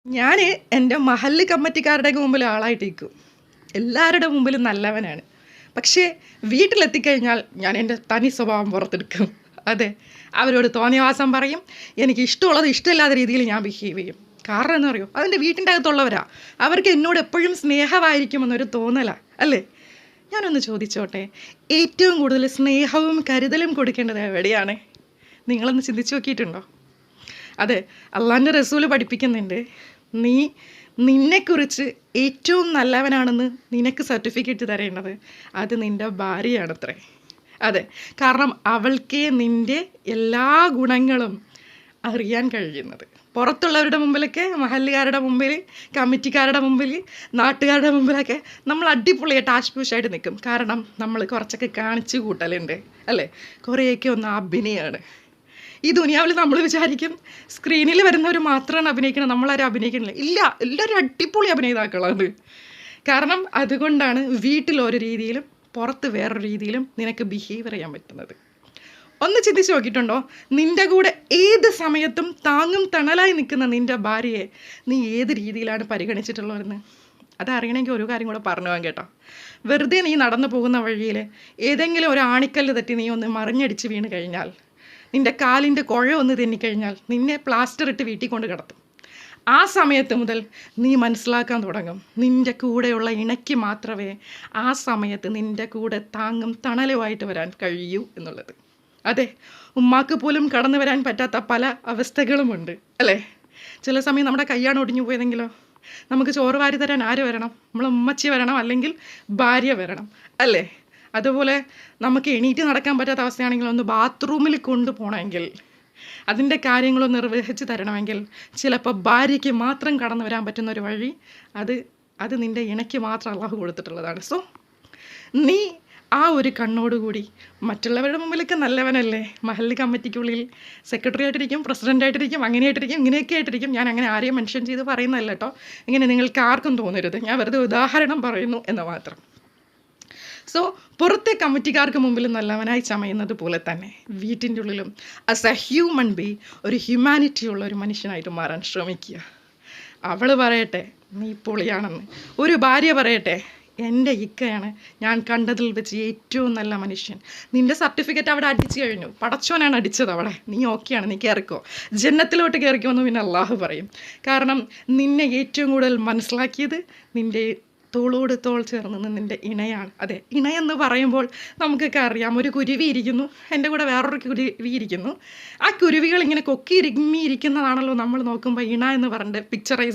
ഞാൻ എൻ്റെ മഹല്ല് കമ്മിറ്റിക്കാരുടെയൊക്കെ മുമ്പിൽ ആളായിട്ട് നിൽക്കും. എല്ലാവരുടെ മുമ്പിലും നല്ലവനാണ്. പക്ഷേ വീട്ടിലെത്തിക്കഴിഞ്ഞാൽ ഞാൻ എൻ്റെ തനി സ്വഭാവം പുറത്തെടുക്കും. അതെ, അവരോട് തോന്നിയവാസം പറയും. എനിക്ക് ഇഷ്ടമുള്ളത് ഇഷ്ടമില്ലാത്ത രീതിയിൽ ഞാൻ ബിഹേവ് ചെയ്യും. കാരണം എന്ന് പറയും, അതിൻ്റെ വീട്ടിൻ്റെ അകത്തുള്ളവരാ. അവർക്ക് എന്നോട് എപ്പോഴും സ്നേഹമായിരിക്കുമെന്നൊരു തോന്നലാ അല്ലേ? ഞാനൊന്ന് ചോദിച്ചോട്ടെ, ഏറ്റവും കൂടുതൽ സ്നേഹവും കരുതലും കൊടുക്കേണ്ടത് എവിടെയാണ്? നിങ്ങളൊന്ന് ചിന്തിച്ച് നോക്കിയിട്ടുണ്ടോ? അതെ, അള്ളാൻ്റെ റസൂല് പഠിപ്പിക്കുന്നുണ്ട്, നിന്നെക്കുറിച്ച് ഏറ്റവും നല്ലവനാണെന്ന് നിനക്ക് സർട്ടിഫിക്കറ്റ് തരേണ്ടത് അത് നിൻ്റെ ഭാര്യയാണത്രേ. അതെ, കാരണം അവൾക്കേ നിൻ്റെ എല്ലാ ഗുണങ്ങളും അറിയാൻ കഴിയുന്നത്. പുറത്തുള്ളവരുടെ മുമ്പിലൊക്കെ, മഹല്ലുകാരുടെ മുമ്പിൽ, കമ്മിറ്റിക്കാരുടെ മുമ്പിൽ, നാട്ടുകാരുടെ മുമ്പിലൊക്കെ നമ്മൾ അടിപൊളിയായിട്ട് ആശ്പൂഷായിട്ട് നിൽക്കും. കാരണം നമ്മൾ കുറച്ചൊക്കെ കാണിച്ചു കൂട്ടലുണ്ട് അല്ലേ? കുറേയൊക്കെ ഒന്ന് അഭിനയമാണ്. ഈ ദുനിയാവിൽ നമ്മൾ വിചാരിക്കും സ്ക്രീനിൽ വരുന്നവർ മാത്രമാണ് അഭിനയിക്കണം, നമ്മളാരും അഭിനയിക്കണില്ല. ഇല്ല, എല്ലാവരും അടിപൊളി അഭിനേതാക്കളാണ്. കാരണം അതുകൊണ്ടാണ് വീട്ടിൽ ഒരു രീതിയിലും പുറത്ത് വേറൊരു രീതിയിലും നിനക്ക് ബിഹേവ് ചെയ്യാൻ പറ്റുന്നത്. ഒന്ന് ചിന്തിച്ച് നോക്കിയിട്ടുണ്ടോ? നിൻ്റെ കൂടെ ഏത് സമയത്തും താങ്ങും തണലായി നിൽക്കുന്ന നിൻ്റെ ഭാര്യയെ നീ ഏത് രീതിയിലാണ് പരിഗണിച്ചിട്ടുള്ളതെന്ന് അതറിയണമെങ്കിൽ ഒരു കാര്യം കൂടെ പറഞ്ഞു പോകാൻ കേട്ടോ. വെറുതെ നീ നടന്നു പോകുന്ന വഴിയിൽ ഏതെങ്കിലും ഒരു ആണിക്കല്ല് തട്ടി നീ ഒന്ന് മറിഞ്ഞടിച്ച് വീണ് കഴിഞ്ഞാൽ, നിൻ്റെ കാലിൻ്റെ കുഴ ഒന്ന് തെന്നിക്കഴിഞ്ഞാൽ നിന്നെ പ്ലാസ്റ്റർ ഇട്ട് വീട്ടിൽ കൊണ്ട് കിടത്തും. ആ സമയത്ത് മുതൽ നീ മനസ്സിലാക്കാൻ തുടങ്ങും, നിൻ്റെ കൂടെയുള്ള ഇണയ്ക്ക് മാത്രമേ ആ സമയത്ത് നിൻ്റെ കൂടെ താങ്ങും തണലുമായിട്ട് വരാൻ കഴിയൂ എന്നുള്ളത്. അതെ, ഉമ്മാക്ക് പോലും കടന്നു വരാൻ പറ്റാത്ത പല അവസ്ഥകളുമുണ്ട് അല്ലേ? ചില സമയം നമ്മുടെ കയ്യാണ് ഒടിഞ്ഞു പോയതെങ്കിലോ, നമുക്ക് ചോറ് വാരി തരാൻ ആര് വരണം? നമ്മളെ ഉമ്മച്ചി വരണം, അല്ലെങ്കിൽ ഭാര്യ വരണം അല്ലേ? അതുപോലെ നമുക്ക് എണീറ്റ് നടക്കാൻ പറ്റാത്ത അവസ്ഥയാണെങ്കിൽ ഒന്ന് ബാത്റൂമിൽ കൊണ്ടുപോകണമെങ്കിൽ, അതിൻ്റെ കാര്യങ്ങളൊന്ന് നിർവഹിച്ച് തരണമെങ്കിൽ ചിലപ്പോൾ ഭാര്യയ്ക്ക് മാത്രം കടന്നു വരാൻ പറ്റുന്ന ഒരു വഴി അത് നിൻ്റെ ഇണയ്ക്ക് മാത്രം അള്ളാഹു കൊടുത്തിട്ടുള്ളതാണ്. സോ നീ ആ ഒരു കണ്ണോടുകൂടി മറ്റുള്ളവരുടെ മുമ്പിലൊക്കെ നല്ലവനല്ലേ, മഹല്ല് കമ്മിറ്റിക്കുള്ളിൽ സെക്രട്ടറി ആയിട്ടിരിക്കും, പ്രസിഡൻ്റായിട്ടിരിക്കും, അങ്ങനെയായിട്ടിരിക്കും, ഇങ്ങനെയൊക്കെ ആയിട്ടിരിക്കും. ഞാൻ അങ്ങനെ ആരെയും മെൻഷൻ ചെയ്ത് പറയുന്നതല്ല കേട്ടോ. ഇങ്ങനെ നിങ്ങൾക്ക് ആർക്കും തോന്നരുത്, ഞാൻ വെറുതെ ഉദാഹരണം പറയുന്നു എന്ന് മാത്രം. സോ പുറത്തെ കമ്മിറ്റിക്കാർക്ക് മുമ്പിൽ നല്ലവനായി ചമയുന്നത് പോലെ തന്നെ വീട്ടിൻ്റെ ഉള്ളിലും ആസ് എ ഹ്യൂമൻ ബീങ് ഒരു ഹ്യൂമാനിറ്റി ഉള്ള ഒരു മനുഷ്യനായിട്ട് മാറാൻ ശ്രമിക്കുക. അവൾ പറയട്ടെ നീ പൊളിയാണെന്ന്, ഒരു ഭാര്യ പറയട്ടെ എൻ്റെ ഇക്കയാണ് ഞാൻ കണ്ടതിൽ വെച്ച് ഏറ്റവും നല്ല മനുഷ്യൻ. നിൻ്റെ സർട്ടിഫിക്കറ്റ് അവിടെ അടിച്ചു കഴിഞ്ഞു, പടച്ചോനാണ് അടിച്ചത് അവിടെ. നീ ഓക്കെയാണ്, നീ കയറിക്കോ, ജന്നത്തിലോട്ട് കയറിക്കോ എന്ന് പിന്നെ അള്ളാഹു പറയും. കാരണം നിന്നെ ഏറ്റവും കൂടുതൽ മനസ്സിലാക്കിയത് നിൻ്റെ തോളോട് തോൾ ചേർന്ന് നിൻ്റെ ഇണയാണ്. അതെ, ഇണയെന്ന് പറയുമ്പോൾ നമുക്കൊക്കെ അറിയാം, ഒരു കുരുവി ഇരിക്കുന്നു, എൻ്റെ കൂടെ വേറൊരു കുരുവി ഇരിക്കുന്നു. ആ കുരുവികൾ ഇങ്ങനെ കൊക്കി ഇരിക്കുന്നതാണല്ലോ നമ്മൾ നോക്കുമ്പോൾ ഇണ എന്ന് പറഞ്ഞിട്ട് പിക്ചറൈസ്